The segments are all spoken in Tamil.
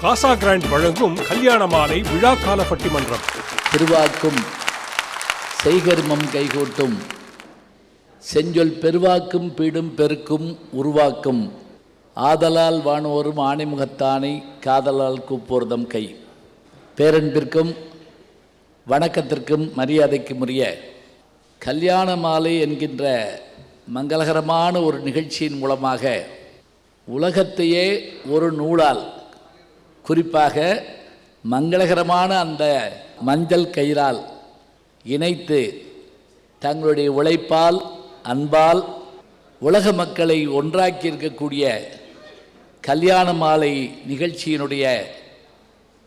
காசா கிராண்ட் வழங்கும் கல்யாண மாலை விழாக்கால பட்டிமன்றம். திருவாக்கும் செய்கர்மம் கைகூட்டும் செஞ்சொல் பெருவாக்கும் பீடும் பெருக்கும் உருவாக்கும் ஆதலால் வானோரும் ஆணைமுகத்தானை காதலால் கூப்போர்தம் கை. பேரன்பிற்கும் வணக்கத்திற்கும் மரியாதைக்கும் உரிய கல்யாண மாலை என்கின்ற மங்களகரமான ஒரு நிகழ்ச்சியின் மூலமாக உலகத்தையே ஒரு நூலால், குறிப்பாக மங்களகரமான அந்த மஞ்சள் கயிறால் இணைத்து தங்களுடைய உழைப்பால் அன்பால் உலக மக்களை ஒன்றாக்கி இருக்கக்கூடிய கல்யாண மாலை நிகழ்ச்சியினுடைய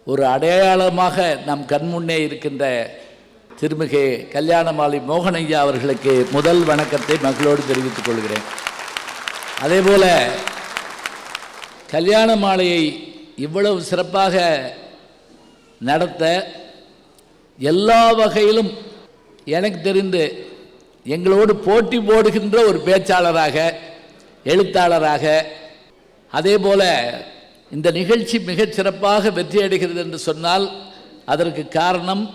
ஒரு அடையாளமாக நம் கண்முன்னே இருக்கின்ற திருமிகு கல்யாண மாலை மோகனையா அவர்களுக்கு முதல் வணக்கத்தை மகளோடு தெரிவித்துக் கொள்கிறேன். அதேபோல கல்யாண மாலையை இவ்வளவு சிறப்பாக நடத்த எல்லா வகையிலும் எனக்கு தெரிந்து எங்களோடு போட்டி போடுகின்ற ஒரு பேச்சாளராக, எழுத்தாளராக, அதே போல இந்த நிகழ்ச்சி மிகச் சிறப்பாக வெற்றி அடைகிறது என்று சொன்னால் அதற்கு காரணம்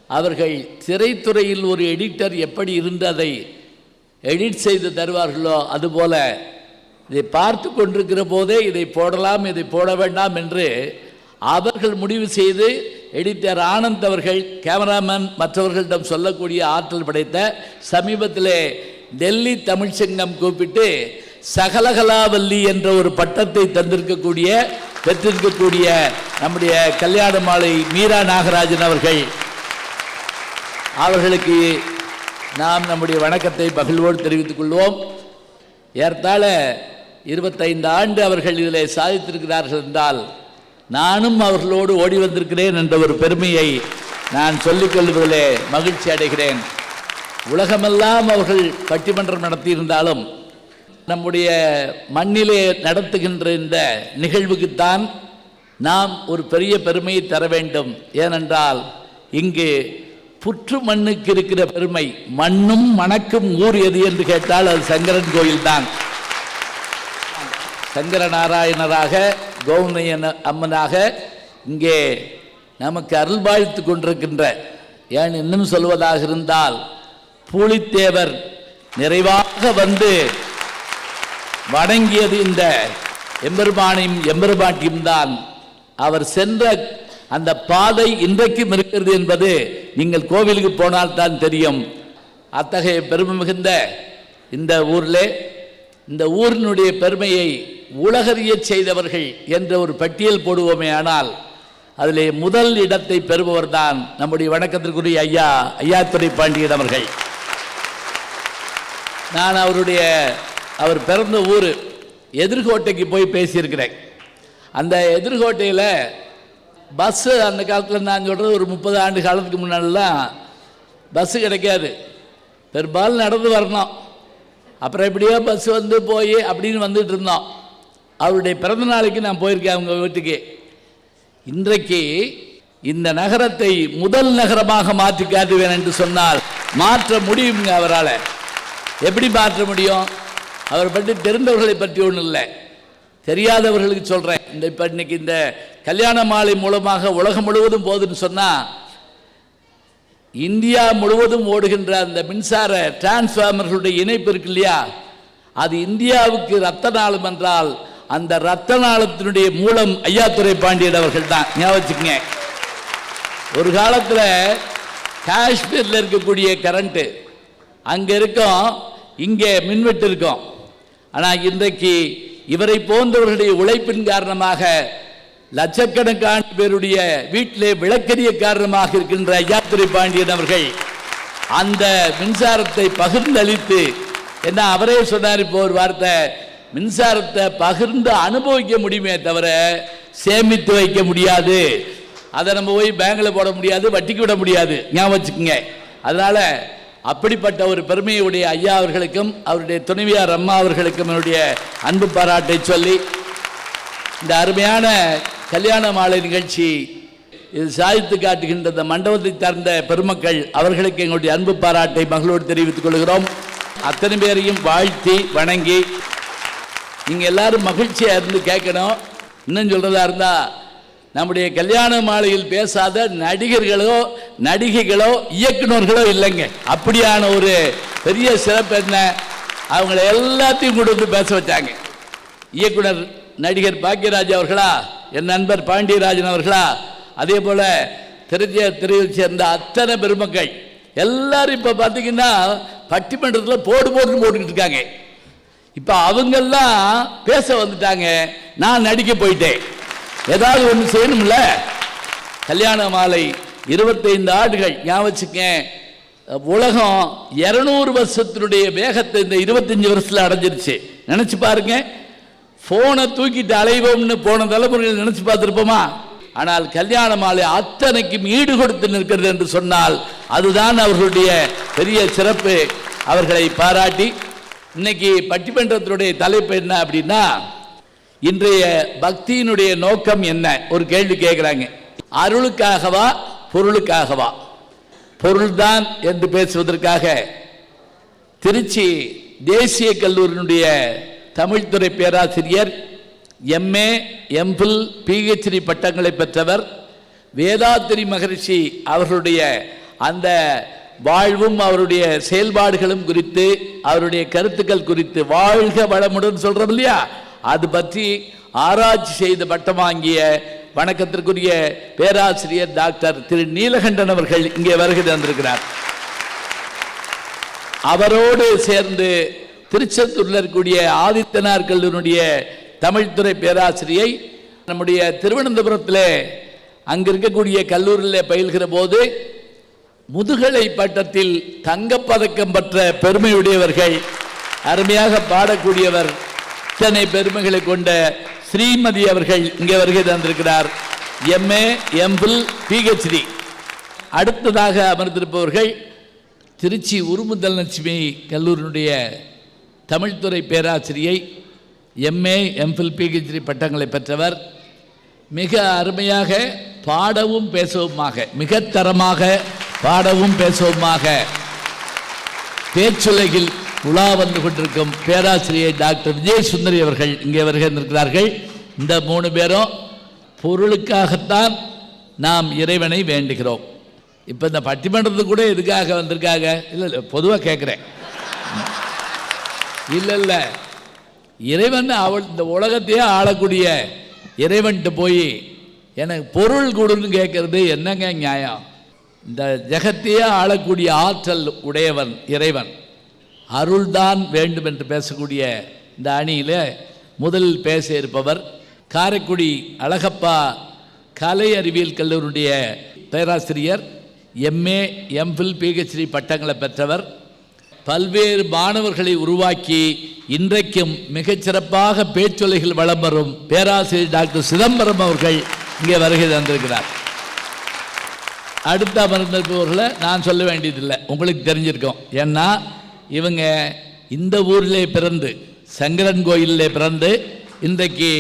அவர்கள் திரைத்துறையில் ஒரு எடிட்டர் எப்படி இருந்து அதை எடிட் செய்து தருவார்களோ அதுபோல இதை பார்த்து கொண்டிருக்கிற போதே இதை போடலாம் இதை போட வேண்டாம் என்று அவர்கள் முடிவு செய்து எடிட்டர் ஆனந்த் அவர்கள், கேமராமேன் மற்றவர்களிடம் சொல்லக்கூடிய ஆற்றல் படைத்த சமீபத்திலே டெல்லி தமிழ் சங்கம் கூப்பிட்டு சகலகலாவல்லி என்ற ஒரு பட்டத்தை பெற்றிருக்கக்கூடிய நம்முடைய கல்யாண மாலை மீரா நாகராஜன் அவர்களுக்கு நாம் நம்முடைய வணக்கத்தை மகிழ்வோடு தெரிவித்துக் கொள்வோம். ஏறத்தாழ 25 ஆண்டு அவர்கள் இதில் சாதித்திருக்கிறார்கள் என்றால் நானும் அவர்களோடு ஓடி வந்திருக்கிறேன் என்ற ஒரு பெருமையை நான் சொல்லிக் கொள்வதிலே மகிழ்ச்சி அடைகிறேன். உலகமெல்லாம் அவர்கள் பட்டிமன்றம் நடத்தியிருந்தாலும் நம்முடைய மண்ணிலே நடத்துகின்ற இந்த நிகழ்வுக்குத்தான் நாம் ஒரு பெரிய பெருமையை தர வேண்டும். ஏனென்றால் இங்கு புற்று மண்ணுக்கு இருக்கிற பெருமை, மண்ணும் மணக்கும் ஊர் எது என்று கேட்டால் அது சங்கரன் கோயில்தான். சங்கர நாராயணராக, கௌனையன் அம்மனாக இங்கே நமக்கு அருள்பாய்த்து கொண்டிருக்கின்ற, ஏன் இன்னும் சொல்வதாக இருந்தால் பூலித்தேவர் நிறைவாக வந்து வணங்கியது இந்த எம்பெருமானையும் எம்பெருமாட்டியும் தான். அவர் சென்ற அந்த பாதை இன்றைக்கும் இருக்கிறது என்பது நீங்கள் கோவிலுக்கு போனால் தான் தெரியும். அத்தகைய பெருமை மிகுந்த இந்த ஊரில் இந்த ஊரினுடைய பெருமையை உலகறிய செய்தவர்கள் என்ற ஒரு பட்டியல் போடுவோமே ஆனால் அதிலே முதல் இடத்தை பெறுபவர் தான் நம்முடைய வணக்கத்திற்குரிய ஐயாத்துரை பாண்டியன் அவர்கள். நான் அவர் பிறந்த ஊர் எதிர்கோட்டைக்கு போய் பேசியிருக்கிறேன். அந்த எதிர்கோட்டையில் பஸ்ஸு அந்த காலத்தில் நான் சொல்கிறது ஒரு 30 ஆண்டு காலத்துக்கு முன்னாடிலாம் பஸ்ஸு கிடைக்காது, பெரும்பாலும் நடந்து வரணும். அப்புறம் எப்படியோ பஸ் வந்து போய் அப்படின்னு வந்துட்டு இருந்தோம். அவருடைய பிறந்த நாளைக்கு நான் போயிருக்கேன் அவங்க வீட்டுக்கு. இன்றைக்கு இந்த நகரத்தை முதல் நகரமாக மாற்றி காட்டுவேன் என்று சொன்னால் மாற்ற முடியுங்க அவரால். எப்படி மாற்ற முடியும்? அவரை பற்றி தெரிந்தவர்களை பற்றி ஒன்றும் இல்லை, தெரியாதவர்களுக்கு சொல்கிறேன். இப்போ இன்னைக்கு இந்த கல்யாண மாலை மூலமாக உலகம் முழுவதும் போகுதுன்னு சொன்னால் இந்தியா முழுவதும் ஓடுகின்ற அந்த மின்சார டிரான்ஸ்ஃபார்மர்களுடைய இணைப்பு இருக்கு இல்லையா, அது இந்தியாவுக்கு ரத்த நாளம் என்றால் அந்த ரத்த நாளத்தினுடைய மூலம் ஐயாத்துரை பாண்டியன் அவர்கள் தான். ஞாபகம் வச்சுக்கங்க. ஒரு காலத்தில் காஷ்மீரில் இருக்கக்கூடிய கரண்ட்டு அங்கே இருக்கும், இங்கே மின்வெட்டு இருக்கும். ஆனால் இன்றைக்கு இவரை போன்றவர்களுடைய உழைப்பின் காரணமாக லட்சக்கணக்கான பேருடைய வீட்டிலே விளக்கரிய காரணமாக இருக்கின்ற ஐயாத்துரை பாண்டியன் அவர்கள் அந்த மின்சாரத்தை பகிர்ந்தளித்து, என்ன அவரே சொன்னார் இப்போ ஒரு வார்த்தை, மின்சாரத்தை பகிர்ந்து அனுபவிக்க முடியுமே தவிர சேமித்து வைக்க முடியாது. அதை நம்ம போய் பேங்கில் போட முடியாது, வட்டிக்கு விட முடியாது. ஞாபகம் வச்சுக்கோங்க. அதனால் அப்படிப்பட்ட ஒரு பெருமையுடைய ஐயா அவர்களுக்கும் அவருடைய துணைவியார் அம்மா அவர்களுக்கும் என்னுடைய அன்பு பாராட்டை சொல்லி இந்த அருமையான கல்யாண மாலை நிகழ்ச்சி இது சாதித்து காட்டுகின்ற இந்த மண்டபத்தை சார்ந்த பெருமக்கள் அவர்களுக்கு எங்களுடைய அன்பு பாராட்டை மகளோடு தெரிவித்துக் கொள்கிறோம். அத்தனை பேரையும் வாழ்த்தி வணங்கி நீங்கள் எல்லாரும் மகிழ்ச்சியாக இருந்து கேட்கணும். இன்னும் சொல்கிறதா இருந்தால் நம்முடைய கல்யாண மாலையில் பேசாத நடிகர்களோ நடிகைகளோ இயக்குநர்களோ இல்லைங்க. அப்படியான ஒரு பெரிய சிறப்பு என்ன, அவங்கள எல்லாத்தையும் கொண்டு வந்து பேச வச்சாங்க. இயக்குனர் நடிகர் பாக்யராஜ் அவர்களா, என் நண்பர் பாண்டியராஜன் அவர்களா, அதே போல திரையை சேர்ந்த அத்தனை பெருமக்கள் எல்லாரும் இப்போ பார்த்தீங்கன்னா பட்டிமன்றத்தில் போட்டுக்கிட்டு இருக்காங்க. இப்போ அவங்கெல்லாம் பேச வந்துட்டாங்க, நான் நடிக்க போயிட்டேன். ஏதாவது ஒன்று செய்யணும்ல. கல்யாண மாலை 25 ஆண்டுகள் ஞாபகம். உலகம் 200 வருஷத்தினுடைய வேகத்தை இந்த 25 வருஷத்தில் அடைஞ்சிருச்சு. நினைச்சு பாருங்க. போனை தூக்கிட்டு அலைவோம்னு போன தலைமுறையில் நினைச்சு பார்த்துருப்போமா? ஆனால் கல்யாண மாலை அத்தனைக்கும் ஈடு கொடுத்து நிற்கிறது என்று சொன்னால் அதுதான் அவர்களுடைய பெரிய சிறப்பு. அவர்களை பாராட்டி இன்னைக்கு பட்டிமன்றத்தினுடைய தலைப்பு என்ன அப்படின்னா, இன்றைய பக்தியினுடைய நோக்கம் என்ன? ஒரு கேள்வி கேட்கிறாங்க. அருளுக்காகவா பொருளுக்காகவா? பொருள்தான் என்று பேசுவதற்காக திருச்சி தேசிய கல்லூரியினுடைய தமிழ்துறை பேராசிரியர் MA, MPhil, PhD பட்டங்களை பெற்றவர். வேதாத்திரி மகரிஷி அவர்களுடைய அந்த வாழ்வும் அவருடைய செயல்பாடுகளும் குறித்து, அவருடைய கருத்துக்கள் குறித்து, வாழ்க வளமுடன் சொல்றோம் இல்லையா, அது பற்றி ஆராய்ச்சி செய்து பட்டம் வாங்கிய வணக்கத்திற்குரிய பேராசிரியர் டாக்டர் திரு நீலகண்டன் அவர்கள் இங்கே வருகை தந்திருக்கிறார். அவரோடு சேர்ந்து திருச்செந்தூரில் இருக்கக்கூடிய ஆதித்தனார் கல்லூரியுடைய தமிழ்துறை பேராசிரியை நம்முடைய திருவனந்தபுரத்தில் அங்கே இருக்கக்கூடிய கல்லூரியில் பயில்கிற போது முதுகலை பட்டத்தில் தங்கப்பதக்கம் பெற்ற பெருமையுடையவர்கள், அருமையாக பாடக்கூடியவர், இத்தனை பெருமைகளை கொண்ட ஸ்ரீமதி அவர்கள் இங்கே வருகை தந்திருக்கிறார். MA, MPhil, PhD. அடுத்ததாக அமர்ந்திருப்பவர்கள் திருச்சி உருமுதல் லட்சுமி கல்லூரியினுடைய தமிழ்துறை பேராசிரியை, MA, MPhil, PhD பட்டங்களை பெற்றவர். மிக அருமையாக பாடவும் பேசவுமாக, மிக தரமாக பாடவும் பேசவுமாக பேச்சுலகில் உலா வந்து கொண்டிருக்கும் பேராசிரியர் டாக்டர் விஜயசுந்தரி அவர்கள் இங்கே வருகிறார்கள். இந்த 3 பேரும் பொருளுக்காகத்தான் நாம் இறைவனை வேண்டுகிறோம். இப்போ இந்த பட்டிமன்றத்துக்கு கூட எதுக்காக வந்திருக்காங்க? இல்லை, பொதுவாக கேட்குறேன். இல்லை, இறைவன் இந்த உலகத்தையே ஆளக்கூடிய இறைவன்ட்டு போய் எனக்கு பொருள் கொடுன்னு கேட்கறது என்னங்க நியாயம்? இந்த ஜெகத்தையே ஆளக்கூடிய ஆற்றல் உடையவன் இறைவன். அருள்தான் வேண்டும் என்று பேசக்கூடிய இந்த அணியில் முதலில் பேச இருப்பவர் காரைக்குடி அழகப்பா கலை அறிவியல் கல்லூரியுடைய பேராசிரியர், MA, MPhil, PhD பட்டங்களை பெற்றவர். பல்வேறு மாணவர்களை உருவாக்கி இன்றைக்கும் மிகச்சிறப்பாக பேச்சுலகில் வளம் வரும் பேராசிரியர் டாக்டர் சிதம்பரம் அவர்கள் இங்கே வருகை தந்திருக்கிறார். அடுத்த அமர்ந்திருப்பவர்களை நான் சொல்ல வேண்டியதில்லை, உங்களுக்கு தெரிஞ்சிருக்கோம். ஏன்னா இவங்க இந்த ஊரிலே பிறந்து, சங்கரன் கோயிலிலே பிறந்து, இன்றைக்கு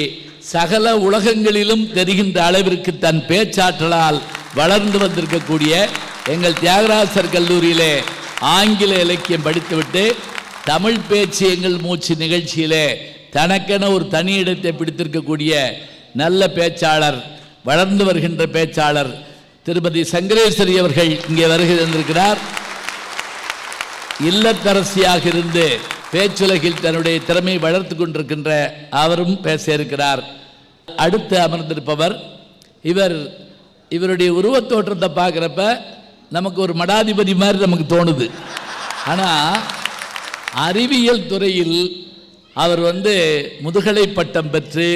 சகல உலகங்களிலும் தெரிகின்ற அளவிற்கு தன் பேச்சாற்றலால் வளர்ந்து வந்திருக்கக்கூடிய எங்கள் தியாகராசர் கல்லூரியிலே ஆங்கில இலக்கியம் படித்துவிட்டு தமிழ் பேச்சு எங்கள் மூச்சு நிகழ்ச்சியிலே தனக்கென ஒரு தனி இடத்தை பிடித்திருக்கக்கூடிய நல்ல பேச்சாளர், வளர்ந்து வருகின்ற பேச்சாளர் திருமதி சங்கரேஸ்வரி அவர்கள் இங்கே வருகை தந்திருக்கிறார். இல்லத்தரசியாக இருந்து பேச்சுலகில் தன்னுடைய திறமையை வளர்த்து கொண்டிருக்கின்ற அவரும் பேச இருக்கிறார். அடுத்து அமர்ந்திருப்பவர் இவருடைய உருவத்தோற்றத்தை பார்க்குறப்ப நமக்கு ஒரு மடாதிபதி மாதிரி நமக்கு தோணுது. ஆனால் அறிவியல் துறையில் அவர் முதுகலை பட்டம் பெற்று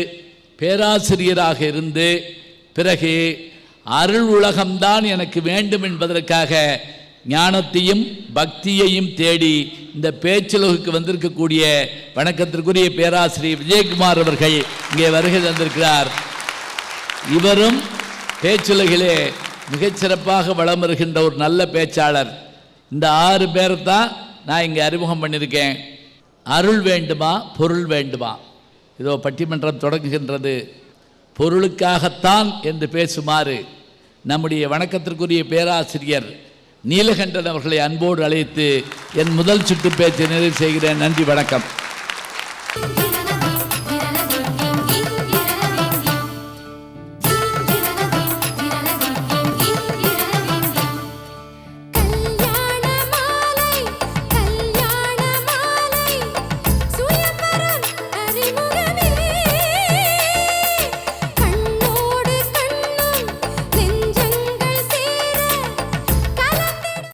பேராசிரியராக இருந்து பிறகு அருள் உலகம்தான் எனக்கு வேண்டும் என்பதற்காக ஞானத்தையும் பக்தியையும் தேடி இந்த பேச்சுலகுக்கு வந்திருக்கக்கூடிய வணக்கத்திற்குரிய பேராசிரியர் விஜயகுமார் அவர்கள் இங்கே வருகை தந்திருக்கிறார். இவரும் பேச்சுலகிலே மிகச்சிறப்பாக வளம் வருகின்ற ஒரு நல்ல பேச்சாளர். இந்த 6 பேரை தான் நான் இங்கே அறிமுகம் பண்ணியிருக்கேன். அருள் வேண்டுமா பொருள் வேண்டுமா? இதோ பட்டிமன்றம் தொடங்குகின்றது. பொருளுக்காகத்தான் என்று பேசுமாறு நம்முடைய வணக்கத்திற்குரிய பேராசிரியர் நீலகண்டன் அவர்களை அன்போடு அழைத்து என் முதல் சுற்று பேச்சை நிறைவு செய்கிறேன். நன்றி, வணக்கம்.